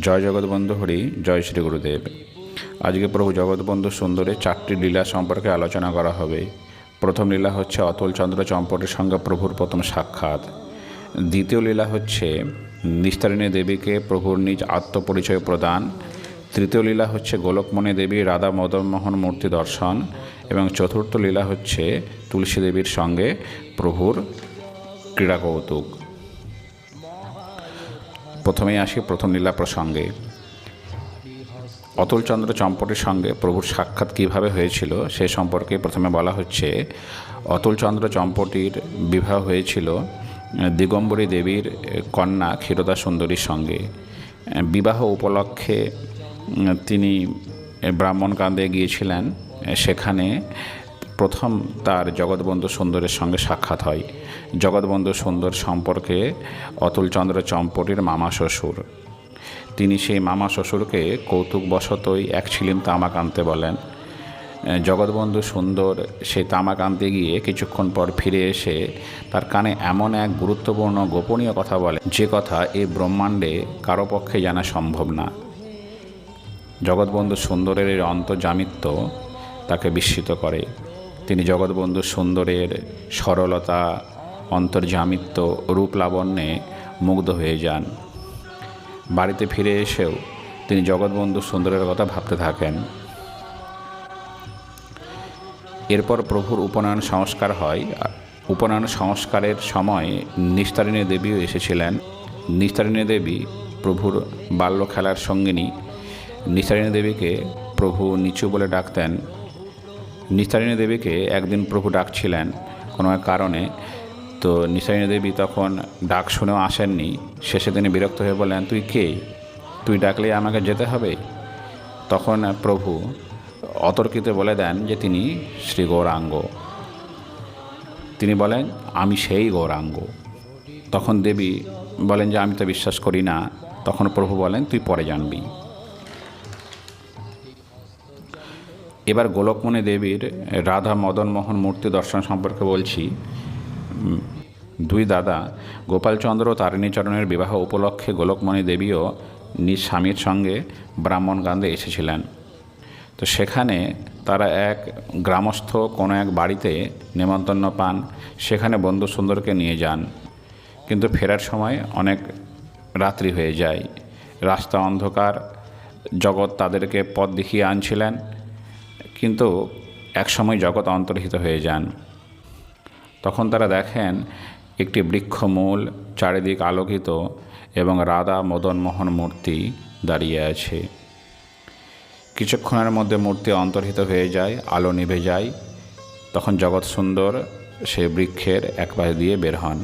জয় জগৎবন্ধু হরি, জয় শ্রী গুরুদেব। আজকে প্রভু জগৎবন্ধু সুন্দরের 4টি লীলা সম্পর্কে আলোচনা করা হবে। প্রথম লীলা হচ্ছে অতুলচন্দ্র চম্পটের সঙ্গে প্রভুর প্রথম সাক্ষাৎ। দ্বিতীয় লীলা হচ্ছে নিস্তারিণী দেবীকে প্রভুর নিজ আত্মপরিচয় প্রদান। তৃতীয় লীলা হচ্ছে গোলকমণি দেবী রাধা মদনমোহন মূর্তি দর্শন। এবং চতুর্থ লীলা হচ্ছে তুলসী দেবীর সঙ্গে প্রভুর ক্রীড়া কৌতুক। প্রথমেই আসি প্রথম লীলা প্রসঙ্গে। অতুলচন্দ্র চম্পটের সঙ্গে প্রভুর সাক্ষাৎ কীভাবে হয়েছিল সে সম্পর্কে প্রথমে বলা হচ্ছে। অতুলচন্দ্র চম্পটির বিবাহ হয়েছিল দিগম্বরী দেবীর কন্যা ক্ষীরোদা সুন্দরীর সঙ্গে। বিবাহ উপলক্ষে তিনি ব্রাহ্মণকান্দে গিয়েছিলেন। সেখানে প্রথম তার জগৎবন্ধু সুন্দরের সঙ্গে সাক্ষাৎ হয়। জগৎবন্ধু সুন্দর সম্পর্কে অতুলচন্দ্র চম্পটির মামা শ্বশুর। তিনি সেই মামা শ্বশুরকে কৌতুকবশতই এক ছিলিম তামাক আনতে বলেন। জগৎবন্ধু সুন্দর সেই তামাক আনতে গিয়ে কিছুক্ষণ পর ফিরে এসে তার কানে এমন এক গুরুত্বপূর্ণ গোপনীয় কথা বলে, যে কথা এই ব্রহ্মাণ্ডে কারো পক্ষে জানা সম্ভব না। জগৎবন্ধু সুন্দরের এই অন্তর্যামিত্ব তাকে বিস্মিত করে। তিনি জগৎবন্ধু সুন্দরের সরলতা, অন্তর্যামিত্ব, রূপ লাবণ্যে মুগ্ধ হয়ে যান। বাড়িতে ফিরে এসেও তিনি জগৎবন্ধু সুন্দরের কথা ভাবতে থাকেন। এরপর প্রভুর উপনয়ন সংস্কার হয়। উপনয়ন সংস্কারের সময় নিস্তারিণী দেবীও এসেছিলেন। নিস্তারিণী দেবী প্রভুর বাল্য খেলার সঙ্গিনী। নিস্তারিণী দেবীকে প্রভু নিচু বলে ডাকতেন। নিস্তারিণী দেবীকে একদিন প্রভু ডাকছিলেন কোনো এক কারণে, তো নিস্তারিণী দেবী তখন ডাক শুনেও আসেননি। শেষে তিনি বিরক্ত হয়ে বললেন, তুই কে? তুই ডাকলেই আমাকে যেতে হবে? তখন প্রভু অতর্কিতে বলে দেন যে তিনি শ্রী গৌরাঙ্গ। তিনি বলেন, আমি সেই গৌরাঙ্গ। তখন দেবী বলেন যে আমি তো বিশ্বাস করি না। তখন প্রভু বলেন, তুই পরে জানবি। এবার গোলকমণি দেবীর রাধা মদনমোহন মূর্তি দর্শন সম্পর্কে বলছি। দুই দাদা গোপালচন্দ্র ও তারিণীচরণের বিবাহ উপলক্ষে গোলকমণি দেবীও নিজ স্বামীর সঙ্গে ব্রাহ্মণকান্দে এসেছিলেন। তো সেখানে তারা এক গ্রামস্থ কোনো এক বাড়িতে নেমন্তন্ন পান। সেখানে বন্ধু সুন্দরকে নিয়ে যান, কিন্তু ফেরার সময় অনেক রাত্রি হয়ে যায়। রাস্তা অন্ধকার। জগৎ তাদেরকে পথ দেখিয়ে আনছিলেন, কিন্তু একসময় জগৎ অন্তর্হিত হয়ে যান। তখন তারা দেখেন একটি বৃক্ষমূল, চারিদিক আলোকিত এবং রাধা মদনমোহন মূর্তি দাঁড়িয়ে আছে। কিছুক্ষণের মধ্যে মূর্তি অন্তর্হিত হয়ে যায়, আলো নিভে যায়। তখন জগৎ সুন্দর সে বৃক্ষের এক পাশ দিয়ে বের হন।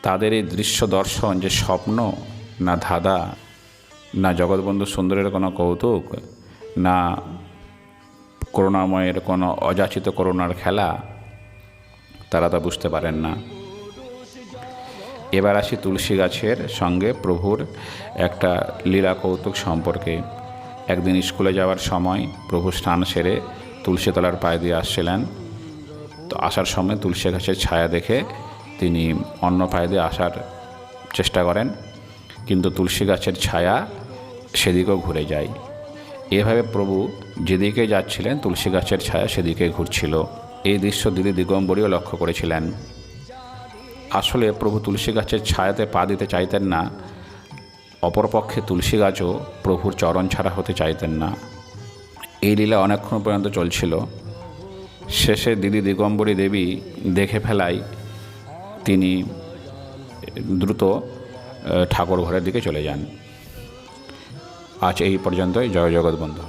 তাদের এই দৃশ্য দর্শন যে স্বপ্ন না ধাঁধা, না জগৎবন্ধু সুন্দরের কোনো কৌতুক, না করুণাময়ের কোনো অযাচিত করুণার খেলা, তারা তা বুঝতে পারেন না। এবার আসি তুলসী গাছের সঙ্গে প্রভুর একটা লীলা কৌতুক সম্পর্কে। একদিন স্কুলে যাওয়ার সময় প্রভু স্নান সেরে তুলসী তলার পায়ে দিয়ে আসছিলেন। তো আসার সময় তুলসী গাছের ছায়া দেখে তিনি অন্য পায়ে দিয়ে আসার চেষ্টা করেন, কিন্তু তুলসী গাছের ছায়া সেদিকেও ঘুরে যায়। এভাবে প্রভু যেদিকে যাচ্ছিলেন তুলসী গাছের ছায়া সেদিকে ঘুরছিল। এই দৃশ্য দিদি দিগম্বরীও লক্ষ্য করেছিলেন। আসলে প্রভু তুলসী গাছের ছায়াতে পা দিতে চাইতেন না। অপরপক্ষে তুলসী গাছও প্রভুর চরণ ছাড়া হতে চাইতেন না। এই লীলা অনেকক্ষণ পর্যন্ত চলছিল। শেষে দিদি দিগম্বরী দেবী দেখে ফেলায় তিনি দ্রুত ঠাকুর ঘরের দিকে চলে যান। আজ এই পর্যন্তই। জয় জগৎবন্ধু।